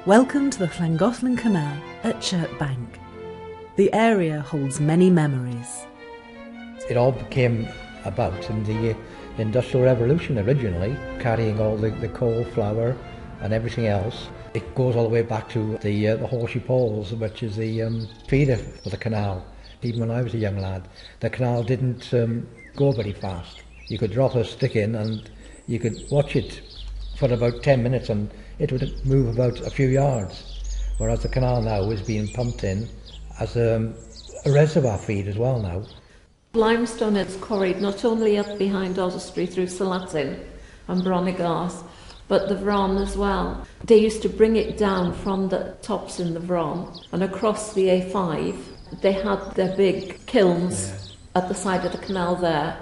Welcome to the Llangollen Canal at Chirk. The area holds many memories. It all came about in the Industrial Revolution originally, carrying all the coal, flour and everything else. It goes all the way back to the Horseshoe Poles, which is the feeder for the canal. Even when I was a young lad, the canal didn't go very fast. You could drop a stick in and you could watch it for about 10 minutes and it would move about a few yards, whereas the canal now is being pumped in as a reservoir feed as well now. Limestone is quarried not only up behind Oswestry through Salatin and Bronigarth, but the Vron as well. They used to bring it down from the tops in the Vron and across the A5. They had their big kilns at the side of the canal there.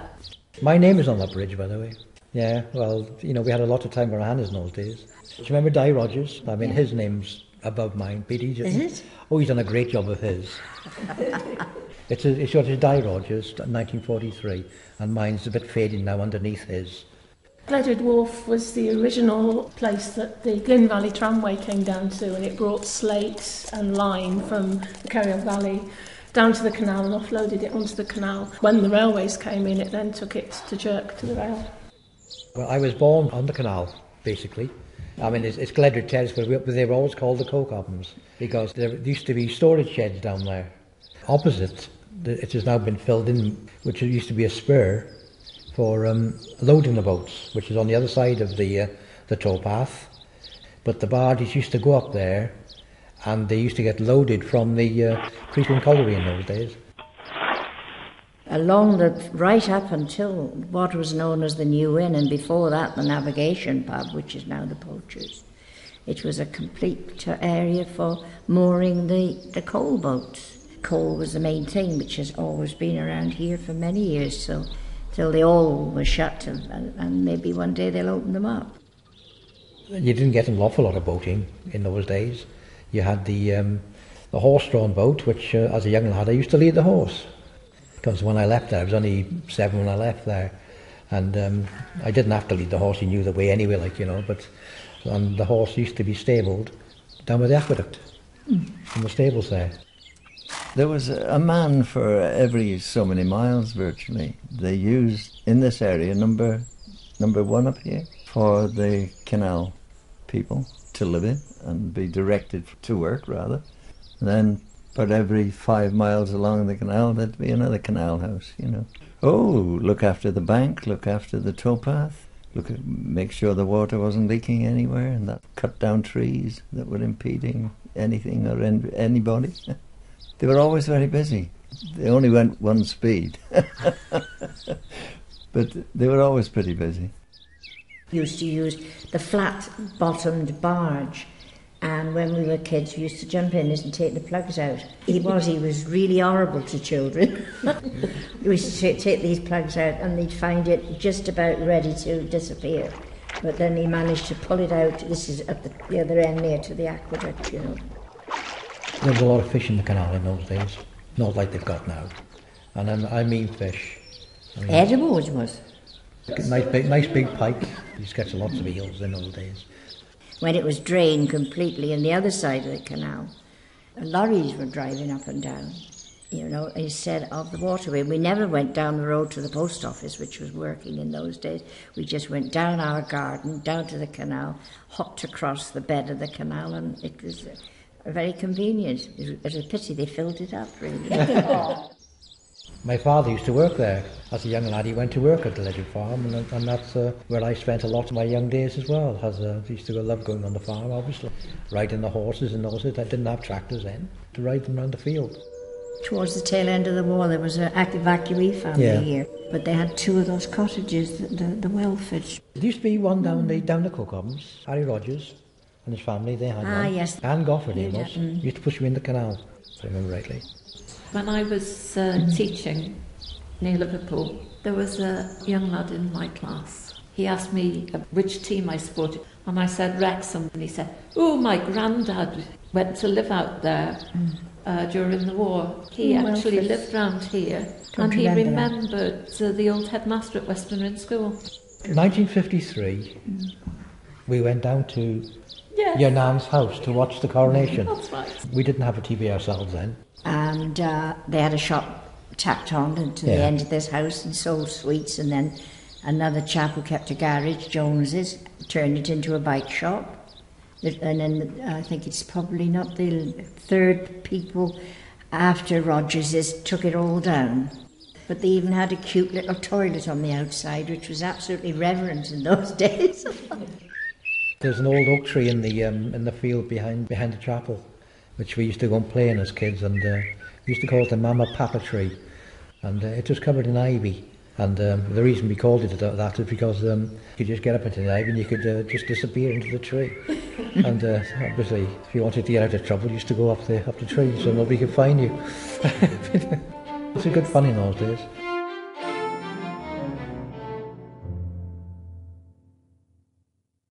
My name is on that bridge, by the way. Yeah, well, you know, we had a lot of time for our hands in those days. Do you remember Di Rogers? I mean, his name's above mine. Is it? Oh, he's done a great job of his. It's Di Rogers, 1943, and mine's a bit fading now underneath his. Gledwyd Wharf was the original place that the Glyn Valley Tramway came down to, and it brought slate and lime from the Kerrion Valley down to the canal and offloaded it onto the canal. When the railways came in, it then took it to Chirk, to the rail. Well, I was born on the canal, basically. I mean, it's Gledwyd Terrace, but they were always called the coke ovens because there used to be storage sheds down there. Opposite, it has now been filled in, which used to be a spur for loading the boats, which is on the other side of the towpath. But the barges used to go up there, and they used to get loaded from the Priestland Colliery in those days. Along the right up until what was known as the New Inn, and before that the Navigation Pub, which is now the Poachers. It was a complete area for mooring the coal boats. Coal was the main thing, which has always been around here for many years, so till they all were shut, and maybe one day they'll open them up. You didn't get an awful lot of boating in those days. You had the horse-drawn boat, which as a young lad I used to lead the horse. Because when I left there, I was only 7 when I left there, and I didn't have to lead the horse, he knew the way anyway, and the horse used to be stabled down by the aqueduct, in the stables there. There was a man for every so many miles virtually. They used, in this area, number 1 up here, for the canal people to live in and be directed to work, rather. And then but every 5 miles along the canal, there'd be another canal house, you know. Oh, look after the bank, look after the towpath, make sure the water wasn't leaking anywhere, and that cut down trees that were impeding anything or anybody. They were always very busy. They only went one speed, but they were always pretty busy. We used to use the flat-bottomed barge. And when we were kids, we used to jump in and take the plugs out. He was really horrible to children. We used to take these plugs out and they'd find it just about ready to disappear. But then he managed to pull it out. This is at the other end near to the aqueduct, you know. There was a lot of fish in the canal in those days, not like they've got now. And I mean fish. Edible it was. Nice big pike. You used to catch lots of eels in those days. When it was drained completely on the other side of the canal, lorries were driving up and down, you know, instead of the waterway. We never went down the road to the post office, which was working in those days. We just went down our garden, down to the canal, hopped across the bed of the canal, and it was very convenient. It was a pity they filled it up, really. My father used to work there. As a young lad, he went to work at the Ledger Farm, and that's where I spent a lot of my young days as well. I used to love going on the farm, obviously. Riding the horses and those. I didn't have tractors then, to ride them around the field. Towards the tail end of the war, there was an evacuee family here, but they had 2 of those cottages, the Welford. There used to be one down the cook ovens. Harry Rogers and his family, they had one. Yes. Anne Gofford, he was. Used to push me in the canal, if I remember rightly. When I was teaching near Liverpool, there was a young lad in my class. He asked me which team I supported, and I said Wrexham, and he said, "Oh, my granddad went to live out there during the war. He actually lived round here, and he remembered the old headmaster at Westminster School." In 1953, we went down to Yes. your nan's house to watch the coronation. That's right. We didn't have a TV ourselves then. And they had a shop tacked on to the end of this house and sold sweets, and then another chap who kept a garage, Jones's, turned it into a bike shop. And then I think it's probably not the third people after Rogers's took it all down. But they even had a cute little toilet on the outside, which was absolutely reverent in those days. There's an old oak tree in the field behind the chapel, which we used to go and play in as kids, and we used to call it the Mama Papa tree, and it was covered in ivy. And the reason we called it that is because you could just get up into the ivy and you could just disappear into the tree. And obviously, if you wanted to get out of trouble, you used to go up the tree so nobody could find you. It's a good fun in those days.